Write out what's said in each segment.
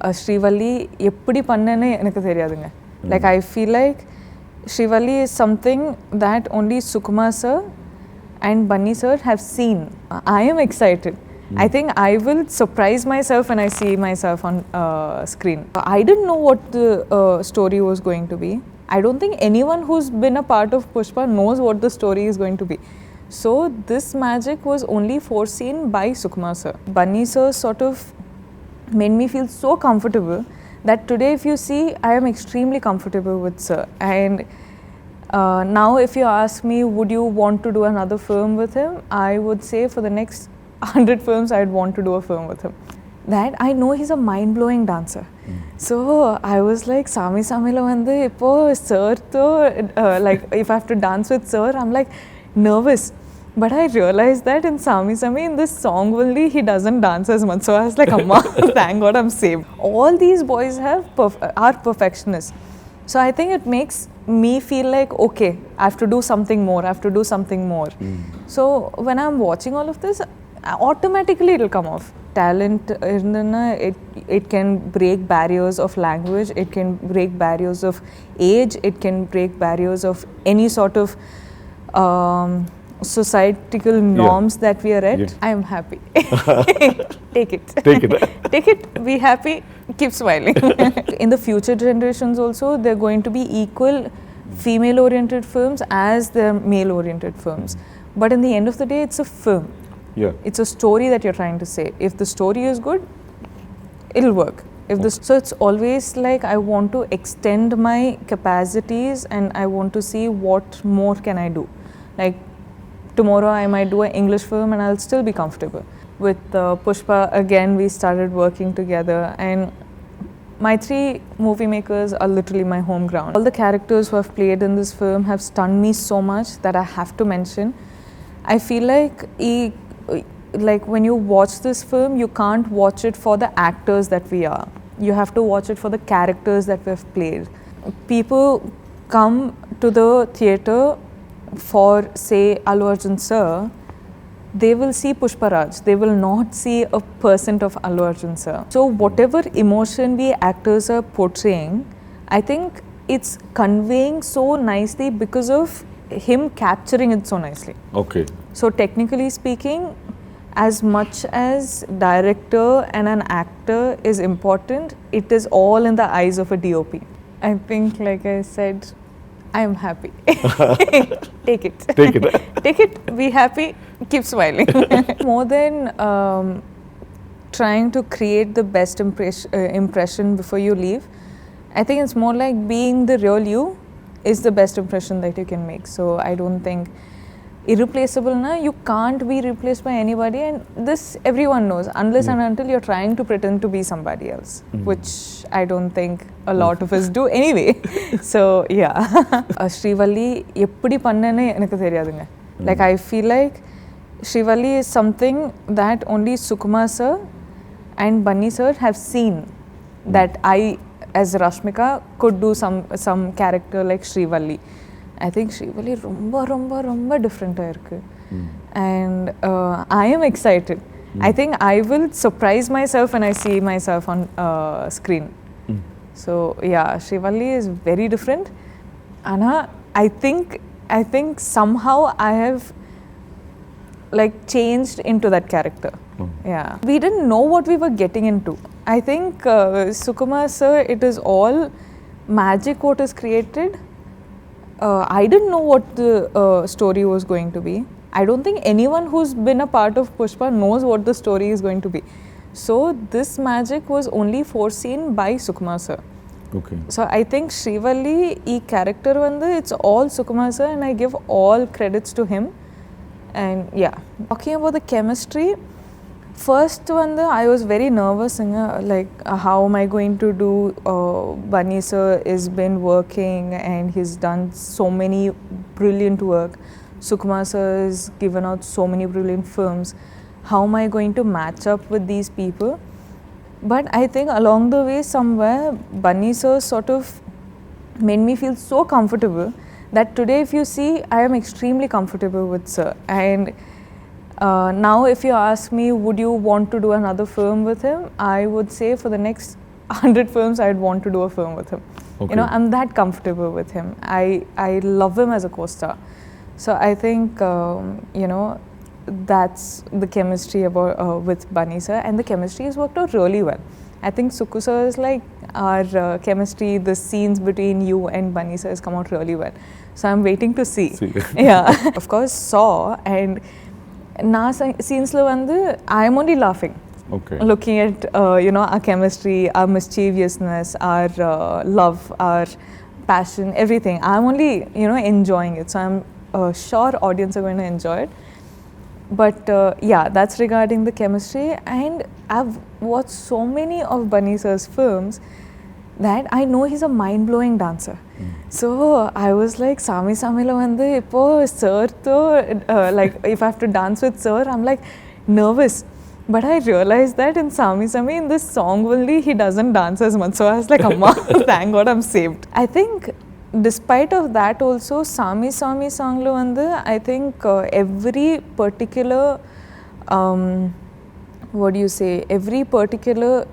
Srivalli எப்படி பண்ணேன்னு எனக்கு தெரியாதுங்க. Like I feel like Srivalli is something that only Sukumar sir and Bunny sir have seen. I am excited. I think I will surprise myself when I see myself on screen. I didn't know what the story was going to be. I don't think anyone who's been a part of Pushpa knows what the story is going to be. So this magic was only foreseen by Sukumar sir. Bunny sir sort of made me feel so comfortable that today if you see I am extremely comfortable with sir, and now if you ask me would you want to do another film with him, I would say for the next 100 films I'd want to do a film with him. That I know he's a mind-blowing dancer. So I was like Sami Samila vandu ipo sir tho like if I have to dance with sir I'm like nervous. But I realized that in Sami Sami, in this song only, he doesn't dance as much. So I was like, Amma, thank God I'm saved. All these boys are perfectionists. So I think it makes me feel like, okay, I have to do something more. I have to do something more. So when I'm watching all of this, automatically it'll come off. Talent, it can break barriers of language. It can break barriers of age. It can break barriers of any sort of societal norms that we are at. I am happy. Take it. Take it, be happy, keep smiling. In the future generations also, they're going to be equal female oriented films as the male oriented films. But in the end of the day, it's a film. It's a story that you're trying to say. If the story is good, it'll work. So it's always like I want to extend my capacities and I want to see what more can I do. Like tomorrow I might do an English film and I'll still be comfortable. With Pushpa, again, we started working together, and my 3 movie makers are literally my home ground. All the characters who have played in this film have stunned me so much that I have to mention. I feel like when you watch this film, you can't watch it for the actors that we are. You have to watch it for the characters that we have played. People come to the theatre for, say, Allu Arjun sir, they will see Pushpa Raj. They will not see a percent of Allu Arjun sir. So whatever emotion we actors are portraying, I think it's conveying so nicely because of him capturing it so nicely. Okay. So technically speaking, as much as director and an actor is important, it is all in the eyes of a DOP. I think, like I said, I am happy. Take it. Take it, be happy, keep smiling. More than trying to create the best impression before you leave, I think it's more like being the real you is the best impression that you can make. So I don't think irreplaceable na, you can't be replaced by anybody, and this everyone knows unless and until you're trying to pretend to be somebody else, which I don't think a lot of us do anyway. So yeah. Srivalli எப்படி பண்ணேன்னு எனக்கு தெரியாதுங்க. Like I feel like Srivalli is something that only Sukumar sir and Bunny sir have seen, that I as Rashmika could do some character like Srivalli. I think Srivalli ரொம்ப different irukku. And I am excited. I think I will surprise myself when I see myself on screen. So yeah, Srivalli is very different. Anna, I think somehow I have like changed into that character. Yeah, we didn't know what we were getting into. I think Sukumar sir, it is all magic what is created. I didn't know what the story was going to be. I don't think anyone who's been a part of Pushpa knows what the story is going to be. So this magic was only foreseen by Sukumar sir. Okay. So I think Srivalli, character vandu, it's all Sukumar sir, and I give all credits to him. And yeah, talking about the chemistry, first one, I was very nervous, like how am I going to do? Bunny sir has been working and he's done so many brilliant work. Sukumar sir has given out so many brilliant films. How am I going to match up with these people? But I think along the way somewhere, Bunny sir sort of made me feel so comfortable that today if you see, I am extremely comfortable with sir. And now if you ask me would you want to do another film with him, I would say for the next 100 films, I'd want to do a film with him. Okay. You know, I'm that comfortable with him. I love him as a co-star. So I think, you know, that's the chemistry about with Bunny sir, and the chemistry has worked out really well. I think Sukku sir is like our chemistry, the scenes between you and Bunny sir has come out really well. So I'm waiting to see. Yeah, of course, Saw and na scenes lo vandu, I'm only laughing. Okay. Looking at you know, our chemistry, our mischievousness, our love, our passion, everything. I'm only, you know, enjoying it. So I'm sure audience are going to enjoy it. But yeah, that's regarding the chemistry. And I've watched so many of Bunny sir's films that I know he's a mind-blowing dancer. So I was like, Sami Samila vandu ipo sir to like if I have to dance with sir, I'm like nervous. But I realized that in Sami Sami, in this song only, he doesn't dance as much. So I was like, Amma, thank God I'm saved. I think despite of that also, Sami Sami song lo vandu, I think every particular, what do you say, every particular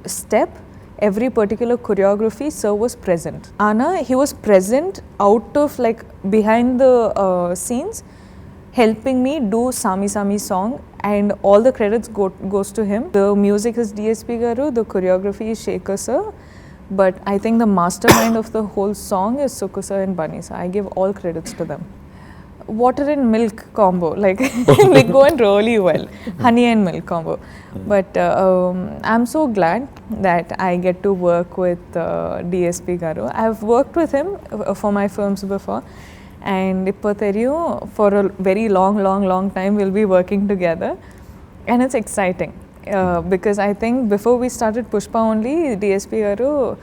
step, every particular choreography, sir was present. Anna, he was present out of like behind the scenes, helping me do Sami Sami song, and all the credits goes to him. The music is DSP Garu, the choreography is Shekhar sir, but I think the mastermind of the whole song is Sukku sir and Bunny sir. I give all credits to them. Water and milk combo, like they go in really well. Honey and milk combo. But I'm so glad that I get to work with DSP Garu. I've worked with him for my films before. And ipo theriyum, for a very long time we'll be working together, and it's exciting because I think before we started Pushpa only, DSP Garu,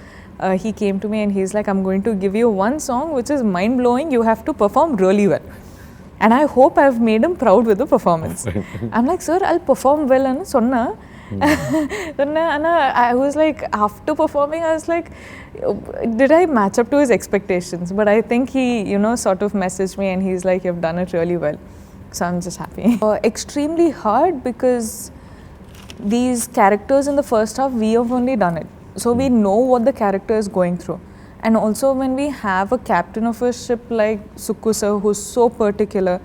he came to me and he's like, I'm going to give you one song which is mind blowing, you have to perform really well. And I hope I've made him proud with the performance. I'm like, sir, I'll perform well. And sonna. I was like, after performing, I was like, did I match up to his expectations? But I think he, you know, sort of messaged me and he's like, you've done it really well. So I'm just happy. Extremely hard because these characters in the first half, we have only done it. So we know what the character is going through. And also when we have a captain of a ship like Sukku sir, who's so particular,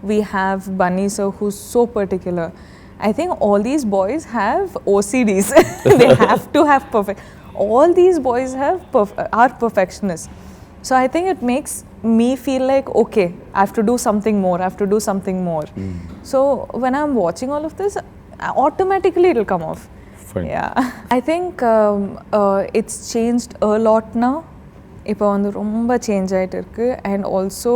we have Bunny sir, who's so particular. I think all these boys have OCDs. They have to have perfect. All these boys have are perfectionists. So I think it makes me feel like, okay, I have to do something more, I have to do something more. So when I'm watching all of this, automatically it'll come off. Fine. Yeah. I think it's changed a lot now. இப்போ வந்து ரொம்ப change ஆகிட்டு இருக்கு. And also,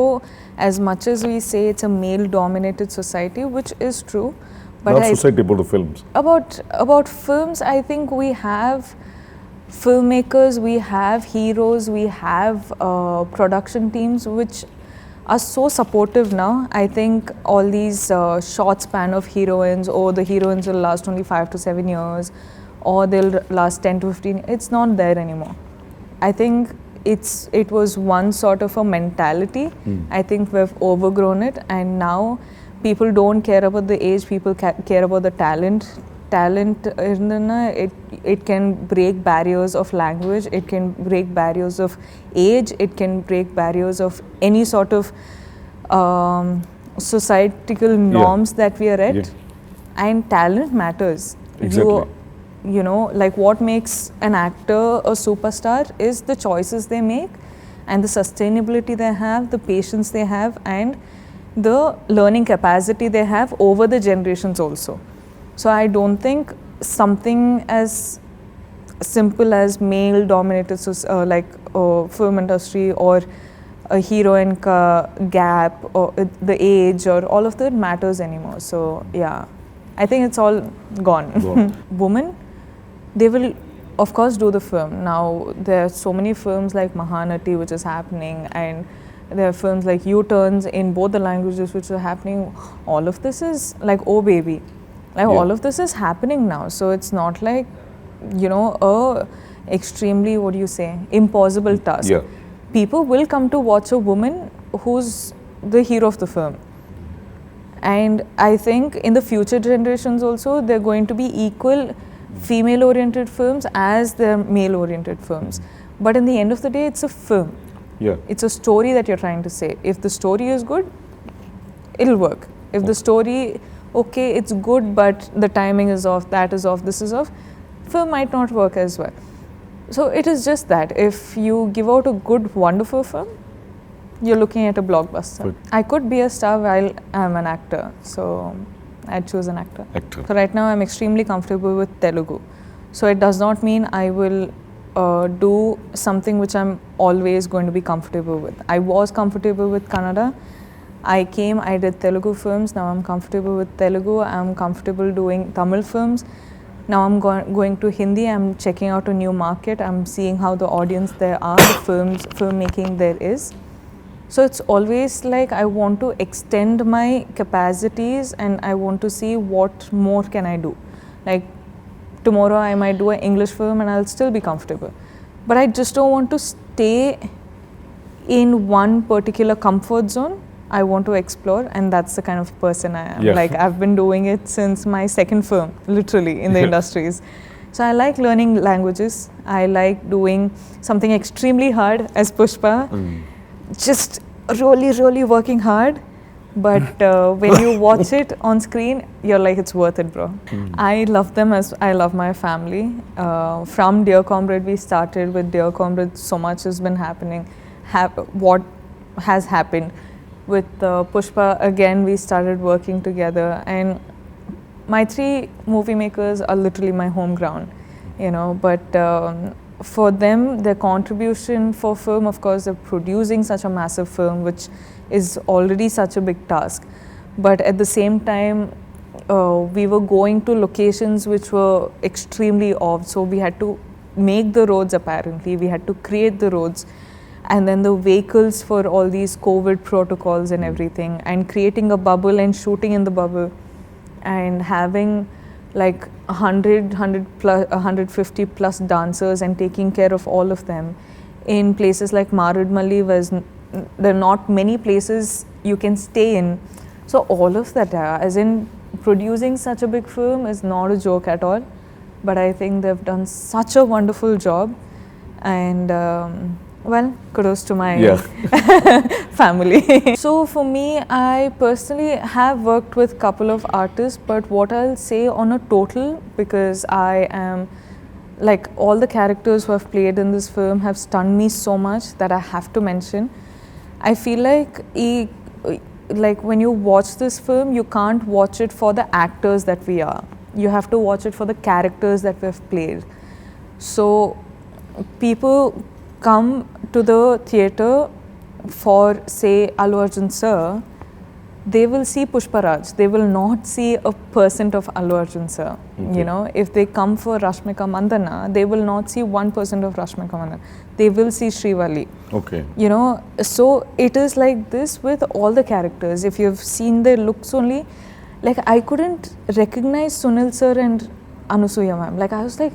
as much as we say it's a male dominated society, which is true, but not society, about the films. About films, I think we have filmmakers, we have heroes, we have production teams which are so supportive now. I think all these short span of heroines, or the heroines will last only 5 to 7 years, or they'll last 10 to 15. It's not there anymore. I think it was one sort of a mentality. I think we've overgrown it, and now people don't care about the age, people care about the talent. Talent, it can break barriers of language, it can break barriers of age, it can break barriers of any sort of societal norms that we are at. And talent matters. Exactly. You know, like what makes an actor a superstar is the choices they make, and the sustainability they have, the patience they have, and the learning capacity they have over the generations also. So I don't think something as simple as male dominated like film industry or a heroine gap or the age or all of that matters anymore. So yeah, I think it's all gone. Women, they will of course do the film. Now there are so many films like Mahanati which is happening, and there are films like U-turns in both the languages which are happening. All of this is like, oh baby, like all of this is happening now. So it's not like, you know, a extremely, what do you say, impossible task. People will come to watch a woman who's the hero of the film. And I think in the future generations also, they're going to be equal female-oriented films as they're male-oriented films. But in the end of the day, it's a film. Yeah. It's a story that you're trying to say. If the story is good, it'll work. If the story, okay, it's good, but the timing is off, that is off, this is off, film might not work as well. So it is just that. If you give out a good, wonderful film, you're looking at a blockbuster. Good. I could be a star while I'm an actor, so I'd choose an actor. So right now I'm extremely comfortable with Telugu. So it does not mean I will do something which I'm always going to be comfortable with. I was comfortable with Kannada. I did Telugu films. Now I'm comfortable with Telugu. I'm comfortable doing Tamil films. Now I'm going to Hindi. I'm checking out a new market. I'm seeing how the audience there are, the filmmaking there is. So it's always like I want to extend my capacities and I want to see what more can I do. Like tomorrow I might do an English film and I'll still be comfortable. But I just don't want to stay in one particular comfort zone. I want to explore, and that's the kind of person I am. Yeah. Like I've been doing it since my second film, literally, in the industries. So I like learning languages. I like doing something extremely hard as Pushpa. Just really working hard. But when you watch it on screen, you're like, it's worth it, bro. I love them as I love my family. From Dear Comrade, we started with Dear Comrade. So much has been happening. What has happened. With Pushpa, again, we started working together. And my 3 movie makers are literally my home ground, you know. But for them, their contribution for film, of course, they're producing such a massive film, which is already such a big task. But at the same time, we were going to locations which were extremely off. So we had to make the roads, apparently. We had to create the roads. And then the vehicles for all these COVID protocols and everything. And creating a bubble and shooting in the bubble. And having like 150 plus dancers and taking care of all of them in places like Marudmalli, where there are not many places you can stay in. So all of that, as in producing such a big film is not a joke at all. But I think they've done such a wonderful job. And well, kudos to my family. So for me, I personally have worked with a couple of artists, but what I'll say on a total, because I am, like, all the characters who have played in this film have stunned me so much that I have to mention. I feel like when you watch this film, you can't watch it for the actors that we are. You have to watch it for the characters that we've played. So people come to the theatre for, say, Allu Arjun sir, they will see Pushparaj. They will not see a percent of Allu Arjun sir. Okay. You know, if they come for Rashmika Mandana, they will not see 1% of Rashmika Mandana. They will see Srivalli. Okay. You know, so it is like this with all the characters. If you've seen their looks only, like I couldn't recognize Sunil sir and Anusuya ma'am. Like I was like,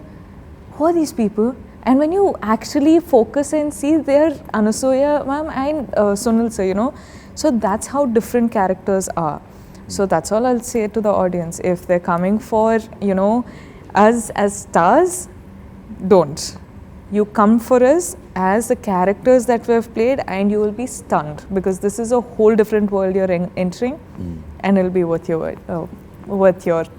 who are these people? And when you actually focus and see, they're Anusuya ma'am and Sunil sir, you know. So that's how different characters are. So that's all I'll say to the audience. If they're coming for, you know, us as stars, don't. You come for us as the characters that we have played and you will be stunned, because this is a whole different world you're entering and it'll be worth your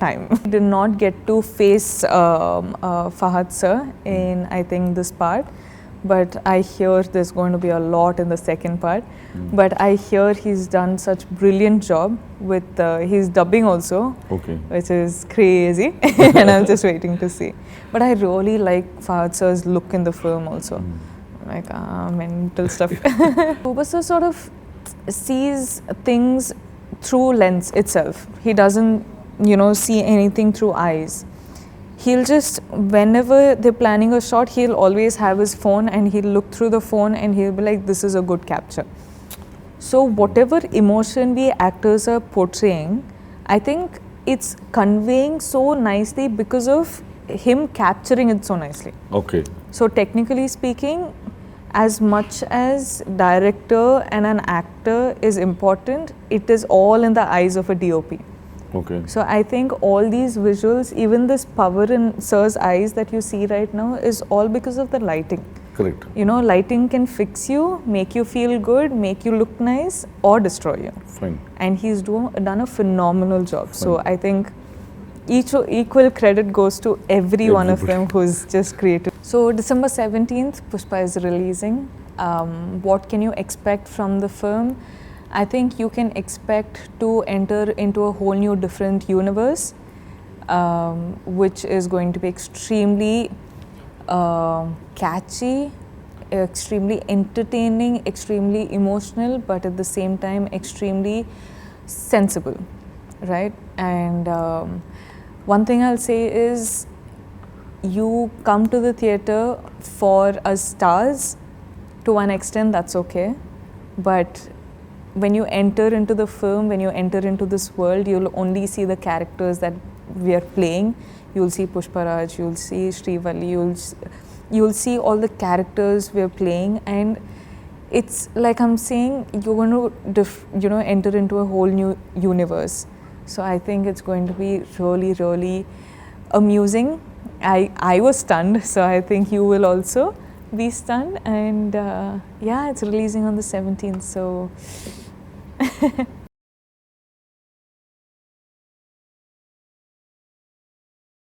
time. I did not get to face Fahad sir in, I think, this part, but I hear there's going to be a lot in the second part. But I hear he's done such brilliant job with his dubbing also, which is crazy, and I'm just waiting to see. But I really like Fahad sir's look in the film also, like mental stuff. Puba sir sort of sees things through lens itself. He doesn't, you know, see anything through eyes. He'll just, whenever they're planning a shot, he'll always have his phone and he'll look through the phone and he'll be like, this is a good capture. So whatever emotion we actors are portraying, I think it's conveying so nicely because of him capturing it so nicely. Okay. So technically speaking, as much as director and an actor is important, it is all in the eyes of a DOP. Okay. So I think all these visuals, even this power in Sir's eyes that you see right now, is all because of the lighting. Correct. You know, lighting can fix you, make you feel good, make you look nice, or destroy you. Fine. And he's done a phenomenal job. So Fine. I think equal credit goes to every one of them who's just created. So December 17th, Pushpa is releasing. What can you expect from the film? I think you can expect to enter into a whole new different universe, which is going to be extremely catchy, extremely entertaining, extremely emotional, but at the same time extremely sensible, right? And one thing I'll say is, you come to the theatre for us stars. To one extent, that's okay, but when you enter into the film, when you enter into this world, you'll only see the characters that we are playing. You'll see Pushparaj, you'll see Srivalli, you'll see all the characters we're playing, and it's like I'm saying, you're going to enter into a whole new universe. So I think it's going to be really, really amusing. I was stunned, so I think you will also be stunned. And yeah, it's releasing on the 17th, so